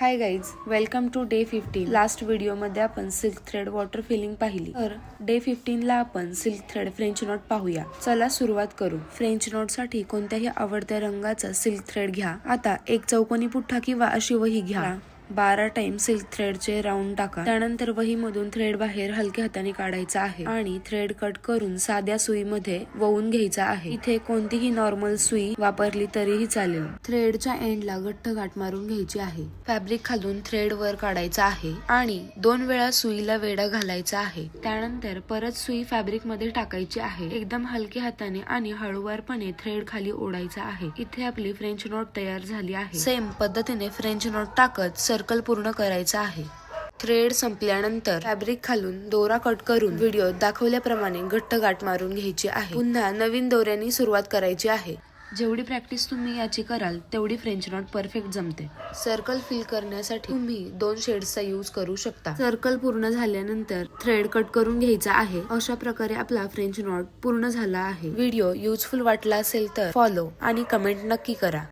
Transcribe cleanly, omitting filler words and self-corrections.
High guys, welcome to day 15. Last व्हिडिओमध्ये आपण silk thread water feeling पाहिली. तर डे 15 ला आपण सिल्क थ्रेड फ्रेंच नॉट पाहूया. चला सुरुवात करू. फ्रेंच नॉट साठी कोणत्याही आवडत्या रंगाचा सिल्क थ्रेड घ्या. आता एक चौकोनी पुठ्ठा किंवा अशी वही घ्या. 12 टाइम सिल्क थ्रेडचे राऊंड टाका. त्यानंतर वही मधून थ्रेड बाहेर हलक्या हाताने काढायचा आहे आणि थ्रेड कट करून साध्या सुईमध्ये वळून घ्यायचा आहे. इथे कोणतीही नॉर्मल सुई वापरली तरीही चालेल. थ्रेडच्या एंडला घट्ट गाठ मारून घ्यायची आहे. फॅब्रिक खालून थ्रेड वर काढायचा आहे आणि 2 वेळा सुईला वेढा घालायचा आहे. त्यानंतर परत सुई फॅब्रिक मध्ये टाकायची आहे. एकदम हलक्या हाताने आणि हळूवारपणे थ्रेड खाली ओढायचा आहे. इथे आपली फ्रेंच नॉट तयार झाली आहे. सेम पद्धतीने फ्रेंच नॉट टाकत सर्कल पूर्ण करायचा आहे. थ्रेड संपल्यानंतर फॅब्रिक खालून दोरा कट करून व्हिडिओ दाखवल्याप्रमाणे घट्ट गाठ मारून घ्यायची आहे. पुन्हा नवीन दोऱ्याने सुरुवात करायची आहे. जेवढी प्रॅक्टिस तुम्ही याची कराल तेवढी फ्रेंच नॉट परफेक्ट जमते. सर्कल फिल करण्यासाठी तुम्ही 2 शेड्सचा यूज करू शकता. सर्कल पूर्ण झाल्यानंतर थ्रेड कट करून घ्यायचा आहे. अशा प्रकारे आपला फ्रेंच नॉट पूर्ण झाला आहे. व्हिडिओ युजफुल वाटला असेल तर फॉलो आणि कमेंट नक्की करा.